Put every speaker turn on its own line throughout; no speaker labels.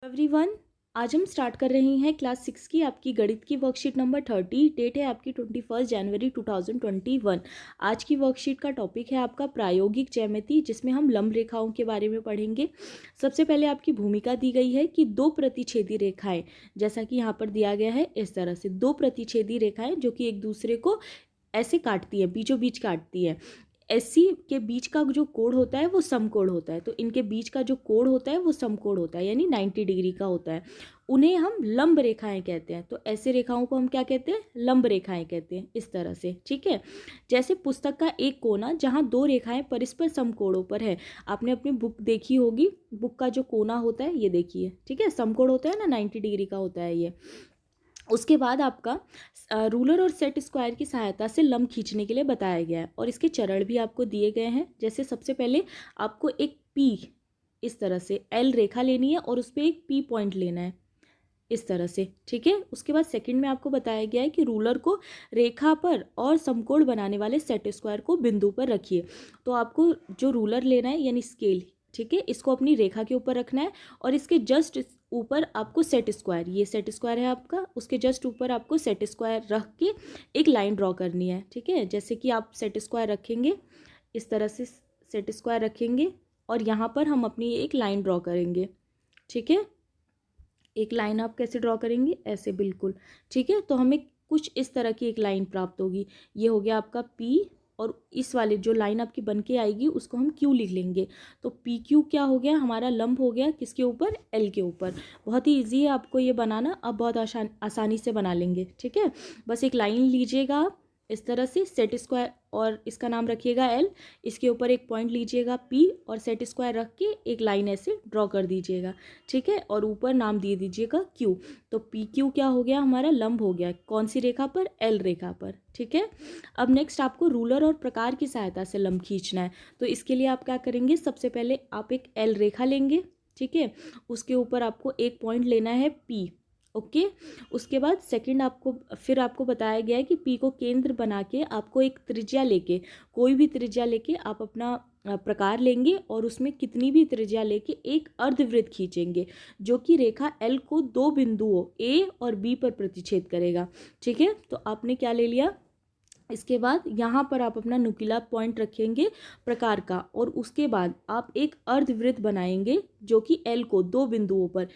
Everyone, आज हम start कर रहे हैं क्लास 6 की आपकी गणित की वर्कशीट नंबर 30। डेट है आपकी 21 जनवरी 2021। आज की वर्कशीट का टॉपिक है आपका प्रायोगिक ज्यामिति, जिसमें हम लंब रेखाओं के बारे में पढ़ेंगे। सबसे पहले आपकी भूमिका दी गई है कि दो प्रतिच्छेदी रेखाएं, जैसा कि यहाँ पर दिया गया है इस तरह से, दो प्रतिच्छेदी रेखाएं जो कि एक दूसरे को ऐसे काटती है, बीचों बीच काटती है। एससी के बीच का जो कोण होता है वो समकोण होता है, तो इनके बीच का जो कोण होता है वो समकोण होता है, यानी 90 डिग्री का होता है। उन्हें हम लंब रेखाएं कहते हैं। तो ऐसे रेखाओं को हम क्या कहते हैं? लंब रेखाएं कहते हैं, इस तरह से। ठीक है, जैसे पुस्तक का एक कोना जहाँ दो रेखाएं परस्पर समकोणों पर है। आपने अपनी बुक देखी होगी, बुक का जो कोना होता है ये देखिए, ठीक है, समकोण होता है ना, 90 डिग्री का होता है ये। उसके बाद आपका रूलर और सेट स्क्वायर की सहायता से लंब खींचने के लिए बताया गया है, और इसके चरण भी आपको दिए गए हैं। जैसे सबसे पहले आपको एक पी, इस तरह से एल रेखा लेनी है और उस पर एक पी पॉइंट लेना है, इस तरह से। ठीक है, उसके बाद सेकंड में आपको बताया गया है कि रूलर को रेखा पर और समकोण बनाने वाले सेट स्क्वायर को बिंदु पर रखिए। तो आपको जो रूलर लेना है, यानी स्केल, ठीक है, इसको अपनी रेखा के ऊपर रखना है, और इसके जस्ट ऊपर आपको सेट स्क्वायर, ये सेट स्क्वायर है आपका, उसके जस्ट ऊपर आपको सेट स्क्वायर रख के एक लाइन ड्रॉ करनी है। ठीक है, जैसे कि आप सेट स्क्वायर रखेंगे, इस तरह से सेट स्क्वायर रखेंगे, और यहाँ पर हम अपनी एक लाइन ड्रॉ करेंगे। ठीक है, एक लाइन आप कैसे ड्रॉ करेंगे? ऐसे, बिल्कुल। ठीक है, तो हमें कुछ इस तरह की एक लाइन प्राप्त होगी। ये हो गया आपका पी, और इस वाले जो लाइन आपकी बन के आएगी उसको हम क्यू लिख लेंगे। तो पी क्यू क्या हो गया? हमारा लंब हो गया किसके ऊपर? एल के ऊपर। बहुत ही ईजी है आपको ये बनाना, अब बहुत आसानी से बना लेंगे। ठीक है, बस एक लाइन लीजिएगा आप इस तरह से, सेट स्क्वायर, और इसका नाम रखिएगा एल, इसके ऊपर एक पॉइंट लीजिएगा पी, और सेट स्क्वायर रख के एक लाइन ऐसे ड्रॉ कर दीजिएगा। ठीक है, और ऊपर नाम दे दीजिएगा क्यू। तो पी क्यू क्या हो गया? हमारा लंब हो गया। कौन सी रेखा पर? एल रेखा पर। ठीक है, अब नेक्स्ट आपको रूलर और प्रकार की सहायता से लंब खींचना है। तो इसके लिए आप क्या करेंगे? सबसे पहले आप एक एल रेखा लेंगे, ठीक है, उसके ऊपर आपको एक पॉइंट लेना है पी। ओके, उसके बाद सेकंड आपको बताया गया है कि पी को केंद्र बना के आपको एक त्रिज्या लेके, कोई भी त्रिज्या लेके आप अपना प्रकार लेंगे, और उसमें कितनी भी त्रिज्या लेके एक अर्धवृत्त खींचेंगे, जो कि रेखा एल को दो बिंदुओं ए और बी पर प्रतिच्छेद करेगा। ठीक है, तो आपने क्या ले लिया? इसके बाद यहाँ पर आप अपना नुकीला पॉइंट रखेंगे प्रकार का, और उसके बाद आप एक अर्धवृत्त बनाएंगे जो कि एल को दो बिंदुओं पर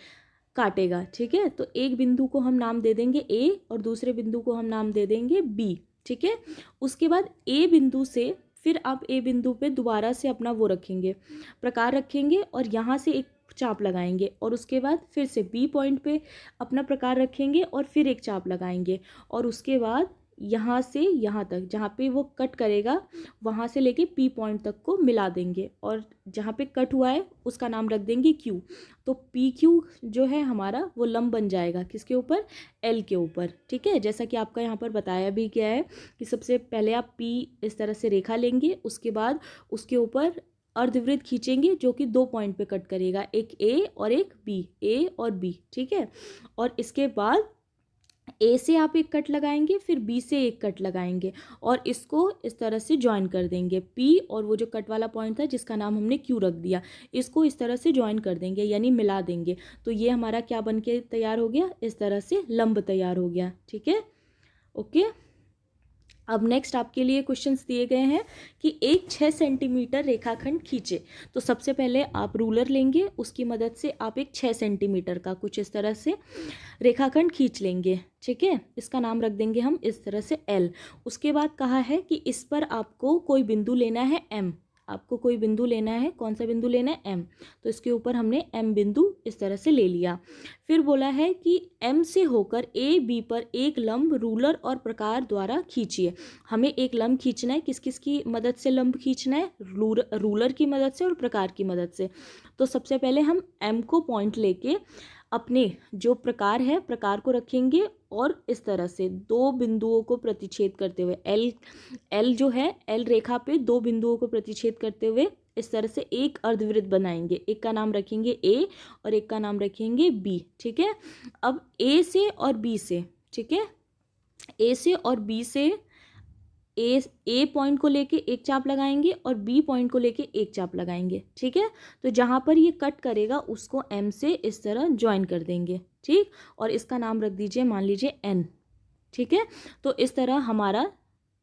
काटेगा। ठीक है, तो एक बिंदु को हम नाम दे देंगे ए, और दूसरे बिंदु को हम नाम दे देंगे बी। ठीक है, उसके बाद ए बिंदु से फिर आप ए बिंदु पे दोबारा से अपना वो रखेंगे, प्रकार रखेंगे, और यहाँ से एक चाप लगाएंगे, और उसके बाद फिर से बी पॉइंट पे अपना प्रकार रखेंगे और फिर एक चाप लगाएंगे, और उसके बाद यहाँ से यहाँ तक जहाँ पे वो कट करेगा वहाँ से लेके पी पॉइंट तक को मिला देंगे, और जहाँ पे कट हुआ है उसका नाम रख देंगे क्यू। तो पी क्यू जो है हमारा वो लंब बन जाएगा किसके ऊपर? एल के ऊपर। ठीक है, जैसा कि आपका यहाँ पर बताया भी गया है कि सबसे पहले आप पी इस तरह से रेखा लेंगे, उसके बाद उसके ऊपर अर्धवृत्त खींचेंगे जो कि दो पॉइंट पे कट करेगा, एक ए और एक बी, ए और बी। ठीक है, और इसके बाद ए से आप एक कट लगाएंगे, फिर बी से एक कट लगाएंगे, और इसको इस तरह से ज्वाइन कर देंगे। पी और वो जो कट वाला पॉइंट था जिसका नाम हमने क्यू रख दिया, इसको इस तरह से ज्वाइन कर देंगे, यानी मिला देंगे। तो ये हमारा क्या बन के तैयार हो गया? इस तरह से लंब तैयार हो गया। ठीक है, ओके। अब नेक्स्ट आपके लिए क्वेश्चंस दिए गए हैं कि एक 6 सेंटीमीटर रेखाखंड खींचे। तो सबसे पहले आप रूलर लेंगे, उसकी मदद से आप एक 6 सेंटीमीटर का कुछ इस तरह से रेखाखंड खींच लेंगे। ठीक है, इसका नाम रख देंगे हम इस तरह से एल। उसके बाद कहा है कि इस पर आपको कोई बिंदु लेना है एम, आपको कोई बिंदु लेना है। कौन सा बिंदु लेना है? एम। तो इसके ऊपर हमने एम बिंदु इस तरह से ले लिया। फिर बोला है कि एम से होकर ए बी पर एक लंब रूलर और प्रकार द्वारा खींचिए। हमें एक लंब खींचना है, किस किस की मदद से लंब खींचना है? रूलर की मदद से और प्रकार की मदद से। तो सबसे पहले हम एम को पॉइंट लेके अपने जो प्रकार है प्रकार को रखेंगे, और इस तरह से दो बिंदुओं को प्रतिच्छेद करते हुए एल जो है एल रेखा पे दो बिंदुओं को प्रतिच्छेद करते हुए इस तरह से एक अर्धवृत्त बनाएंगे। एक का नाम रखेंगे ए और एक का नाम रखेंगे बी। ठीक है, अब ए से और बी से, ठीक है, ए से और बी से ए पॉइंट को लेके एक चाप लगाएंगे और बी पॉइंट को लेके एक चाप लगाएंगे, ठीक है। तो जहाँ पर ये कट करेगा उसको एम से इस तरह ज्वाइन कर देंगे, ठीक। और इसका नाम रख दीजिए, मान लीजिए एन, ठीक है। तो इस तरह हमारा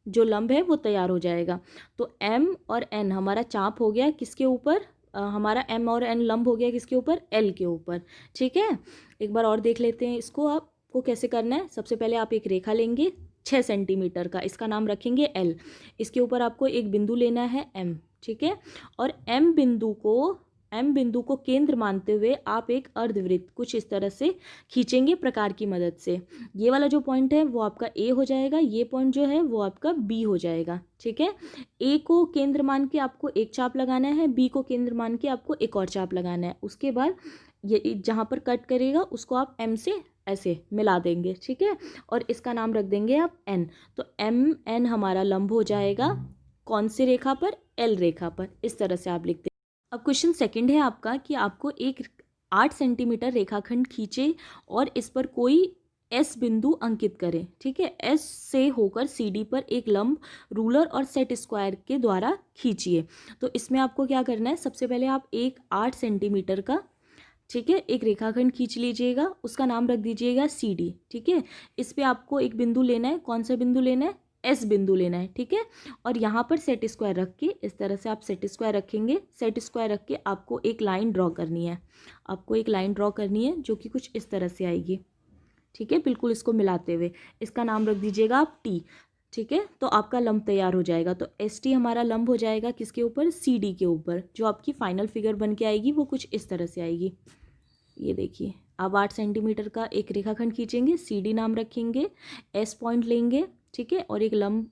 जो लंब है वो तैयार हो जाएगा। तो एम और एन हमारा चाप हो गया किसके ऊपर, हमारा एम और एन लंब हो गया किसके ऊपर, एल के ऊपर, ठीक है। एक बार और देख लेते हैं इसको, आपको कैसे करना है। सबसे पहले आप एक रेखा लेंगे 6 सेंटीमीटर का, इसका नाम रखेंगे एल। इसके ऊपर आपको एक बिंदु लेना है एम, ठीक है। और एम बिंदु को केंद्र मानते हुए आप एक अर्धवृत्त कुछ इस तरह से खींचेंगे प्रकार की मदद से। ये वाला जो पॉइंट है वो आपका ए हो जाएगा, ये पॉइंट जो है वो आपका बी हो जाएगा, ठीक है। ए को केंद्र मान के आपको एक चाप लगाना है, बी को केंद्र मान के आपको एक और चाप लगाना है। उसके बाद ये जहाँ पर कट करेगा उसको आप एम से ऐसे मिला देंगे, ठीक है। और इसका नाम रख देंगे आप एन। तो एम एन हमारा लंब हो जाएगा कौन सी रेखा पर, एल रेखा पर। इस तरह से आप लिखते हैं। अब क्वेश्चन सेकंड है आपका कि आपको एक 8 सेंटीमीटर रेखाखंड खींचे और इस पर कोई एस बिंदु अंकित करें, ठीक है। एस से होकर सी डी पर एक लंब रूलर और सेट स्क्वायर के द्वारा खींचिए। तो इसमें आपको क्या करना है, सबसे पहले आप एक 8 सेंटीमीटर का, ठीक है, एक रेखाखंड खींच लीजिएगा, उसका नाम रख दीजिएगा सी डी, ठीक है। इस पे आपको एक बिंदु लेना है, कौन सा बिंदु लेना है, एस बिंदु लेना है, ठीक है। और यहाँ पर सेट स्क्वायर रख के इस तरह से आप सेट स्क्वायर रखेंगे। सेट स्क्वायर रख के आपको एक लाइन ड्रॉ करनी है, आपको एक लाइन ड्रॉ करनी है जो कि कुछ इस तरह से आएगी, ठीक है, बिल्कुल इसको मिलाते हुए। इसका नाम रख दीजिएगा आप टी, ठीक है। तो आपका लंब तैयार हो जाएगा। तो एस टी हमारा लंब हो जाएगा किसके ऊपर, सी डी के ऊपर। जो आपकी फाइनल फिगर बन के आएगी वो कुछ इस तरह से आएगी। ये देखिए, आप 8 सेंटीमीटर का एक रेखाखंड खींचेंगे, सी डी नाम रखेंगे, एस पॉइंट लेंगे, ठीक है, और एक लंब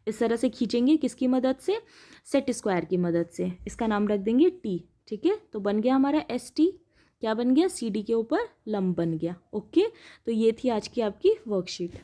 इस तरह से खींचेंगे किसकी मदद से, सेट स्क्वायर की मदद से। इसका नाम रख देंगे टी, ठीक है। तो बन गया हमारा एस टी, क्या बन गया, सी डी के ऊपर लंब बन गया। ओके, तो ये थी आज की आपकी वर्कशीट।